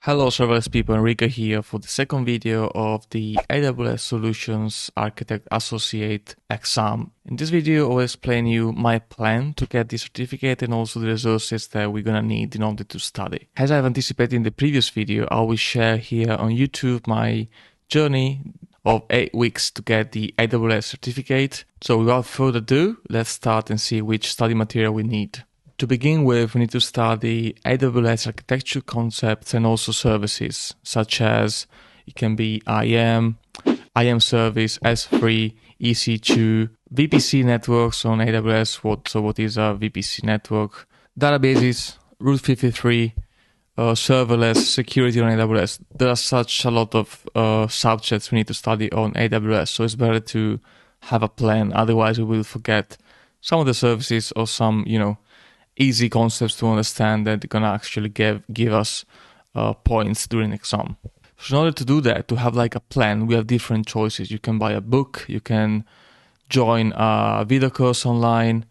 Hello serverless people, Enrico here for the second video of the AWS Solutions Architect Associate Exam. In this video I will explain you my plan to get the certificate and also the resources that we're gonna need in order to study. As I've anticipated in the previous video, I will share here on YouTube my journey of 8 weeks to get the AWS certificate. So without further ado, let's start and see which study material we need. To begin with, we need to study AWS architecture concepts and also services, such as it can be IAM service, S3, EC2, VPC networks on AWS. What is a VPC network? Databases, Route 53, serverless, security on AWS. There are such a lot of subjects we need to study on AWS, so it's better to have a plan. Otherwise, we will forget some of the services or some, easy concepts to understand that they're gonna actually give us points during exam. So in order to do that, to have like a plan, we have different choices. You can buy a book, you can join a video course online,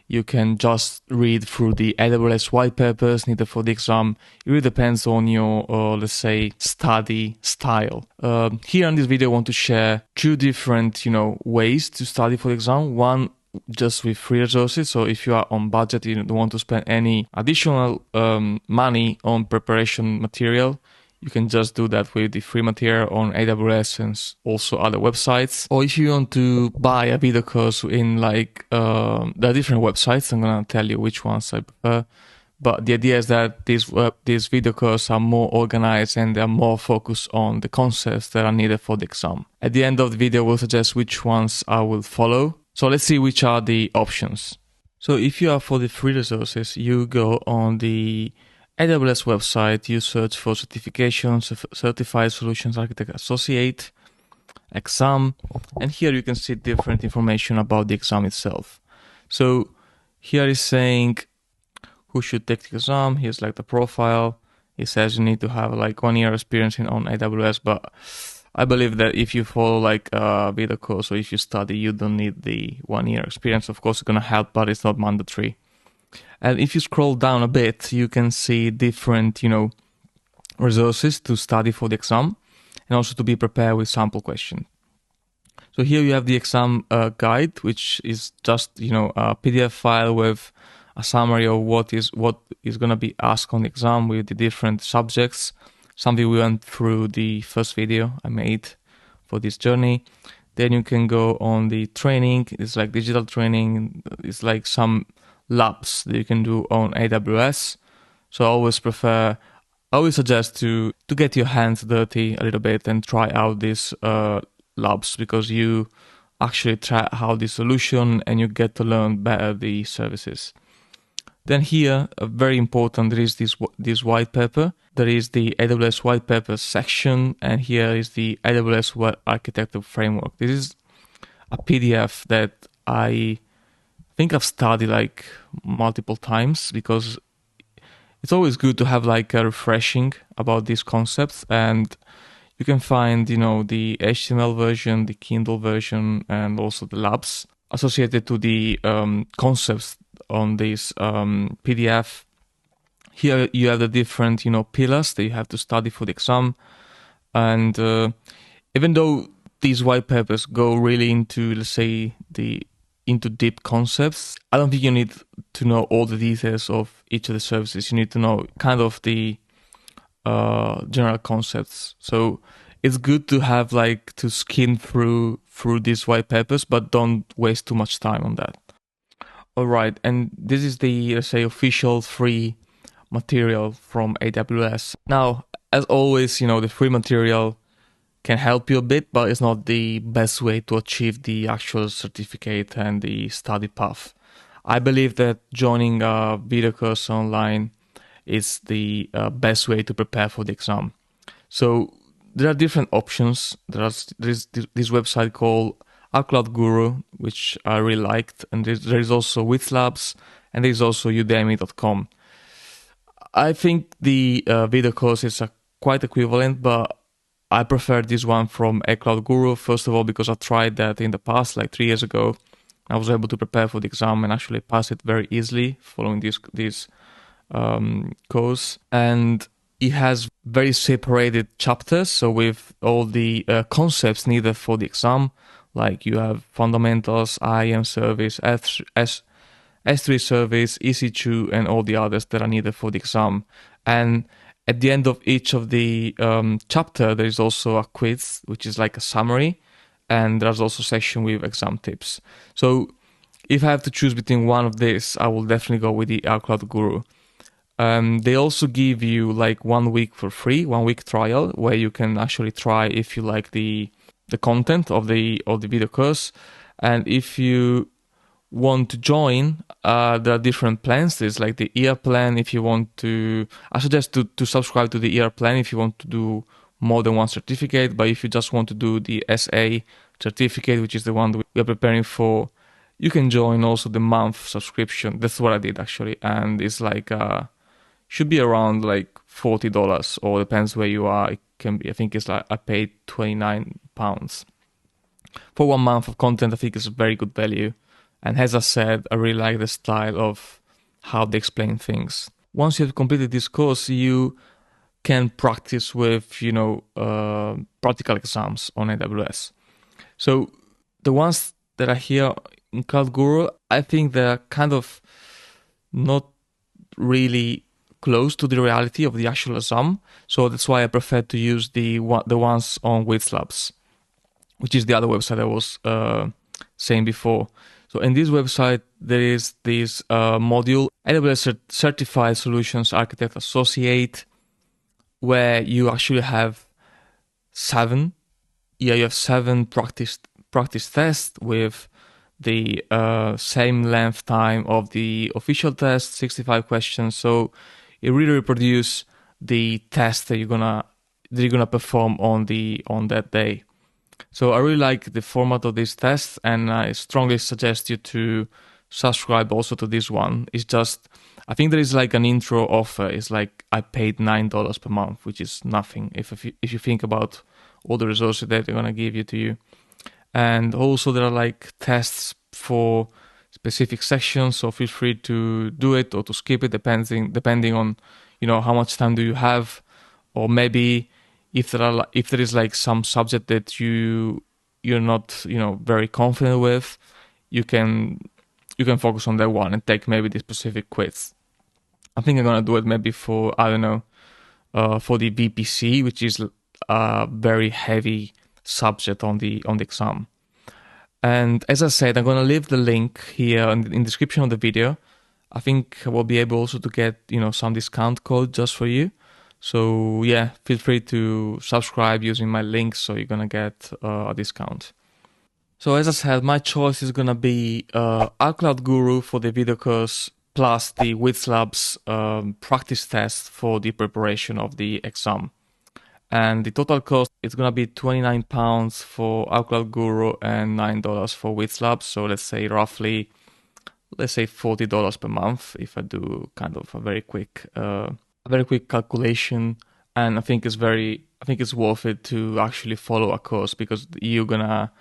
you can just read through the AWS white papers needed for the exam. It really depends on your, let's say, study style. Here in this video, I want to share two different, ways to study for the exam. One, just with free resources. So if you are on budget, you don't want to spend any additional money on preparation material, you can just do that with the free material on AWS and also other websites. Or if you want to buy a video course in there are different websites. I'm gonna tell you which ones I prefer. But the idea is that these video courses are more organized and they are more focused on the concepts that are needed for the exam. At the end of the video, we'll suggest which ones I will follow. So let's see which are the options. So if you are for the free resources, you go on the AWS website, you search for certifications, Certified Solutions Architect Associate Exam, and here you can see different information about the exam itself. So here is saying who should take the exam. Here's like the profile. It says you need to have like 1 year experience on AWS, but I believe that if you follow like a video course or if you study, you don't need the 1 year experience. Of course, it's going to help, but it's not mandatory. And if you scroll down a bit, you can see different, resources to study for the exam and also to be prepared with sample questions. So here you have the exam guide, which is just, a PDF file with a summary of what is going to be asked on the exam with the different subjects. Something we went through the first video I made for this journey. Then you can go on the training. It's like digital training. It's like some labs that you can do on AWS. So I always suggest to get your hands dirty a little bit and try out these labs, because you actually try out the solution and you get to learn better the services. Then here, very important, there is this white paper. There is the AWS white paper section, and here is the AWS Web Architecture Framework. This is a PDF that I think I've studied like multiple times, because it's always good to have like a refreshing about these concepts. And you can find, the HTML version, the Kindle version, and also the labs associated to the concepts on this PDF. Here you have the different, pillars that you have to study for the exam. And even though these white papers go really into, let's say, into deep concepts, I don't think you need to know all the details of each of the services. You need to know kind of the general concepts. So it's good to have to skim through these white papers, but don't waste too much time on that. All right, and this is the, let's say, official free material from AWS. Now, as always, the free material can help you a bit, but it's not the best way to achieve the actual certificate and the study path. I believe that joining a video course online is the best way to prepare for the exam. So there are different options. There's this website called Cloud Guru, which I really liked, and there is also With Labs, and there is also Udemy.com. I think the video courses are quite equivalent, but I prefer this one from Cloud Guru. First of all, because I tried that in the past, like 3 years ago. I was able to prepare for the exam and actually pass it very easily following this course. And it has very separated chapters, so with all the concepts needed for the exam, like you have fundamentals, IAM service, S3 service, EC2, and all the others that are needed for the exam. And at the end of each of the chapter, there is also a quiz, which is like a summary, and there's also a section with exam tips. So if I have to choose between one of these, I will definitely go with the iCloud Guru. They also give you like 1 week for free, 1 week trial, where you can actually try if you like the content of the video course. And if you want to join, there are different plans. There's like the year plan. If you want to, I suggest to subscribe to the year plan if you want to do more than one certificate. But if you just want to do the SA certificate, which is the one that we are preparing for, you can join also the month subscription. That's what I did actually, and it's like should be around like $40, or depends where you are. It can be, I think it's like I paid £29 for 1 month of content. I think it's a very good value. And as I said, I really like the style of how they explain things. Once you have completed this course, you can practice with, practical exams on AWS. So the ones that are here in Cloud Guru, I think they're kind of not really close to the reality of the actual exam. So that's why I prefer to use the ones on WithLabs, which is the other website I was saying before. So in this website, there is this module, AWS Certified Solutions Architect Associate, where you actually have 7 practice tests with the same length time of the official test, 65 questions. So it really reproduces the test that you're gonna perform on that day. So I really like the format of these tests, and I strongly suggest you to subscribe also to this one. It's just, I think there is like an intro offer. It's like I paid $9 per month, which is nothing if you think about all the resources that they're gonna give to you. And also there are like tests for specific sections, so feel free to do it or to skip it depending on how much time do you have, or maybe if there is like some subject that you're not very confident with, you can focus on that one and take maybe the specific quiz. I think I'm gonna do it maybe for for the VPC, which is a very heavy subject on the exam. And as I said, I'm gonna leave the link here in the description of the video. I think I will be able also to get some discount code just for you. So yeah, feel free to subscribe using my link, so you're gonna get a discount. So as I said, my choice is gonna be iCloud Guru for the video course, plus the WithLabs practice test for the preparation of the exam. And the total cost is gonna be £29 for iCloud Guru and $9 for WithLabs. So let's say roughly, $40 per month if I do kind of a very quick calculation. And I think it's worth it to actually follow a course, because you're gonna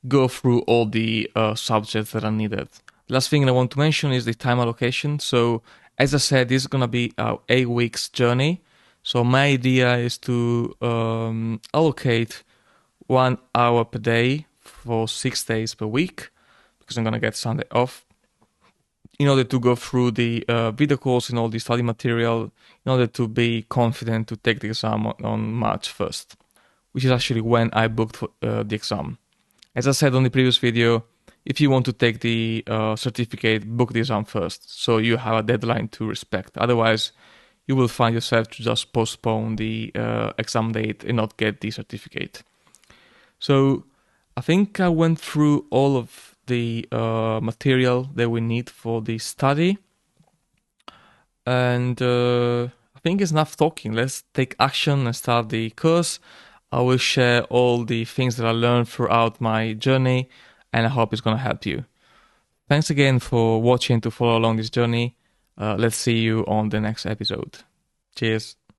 go through all the subjects that are needed. Last thing I want to mention is the time allocation. So as I said, this is gonna be a 8 weeks journey. So my idea is to allocate 1 hour per day for 6 days per week, because I'm gonna get Sunday off, in order to go through the video course and all the study material, in order to be confident to take the exam on March 1st, which is actually when I booked for, the exam. As I said on the previous video, if you want to take the certificate, book the exam first, so you have a deadline to respect. Otherwise, you will find yourself to just postpone the exam date and not get the certificate. So I think I went through all of the material that we need for the study, and I think it's enough talking. Let's take action and start the course. I will share all the things that I learned throughout my journey, and I hope it's going to help you. Thanks again for watching to follow along this journey. Let's see you on the next episode. Cheers.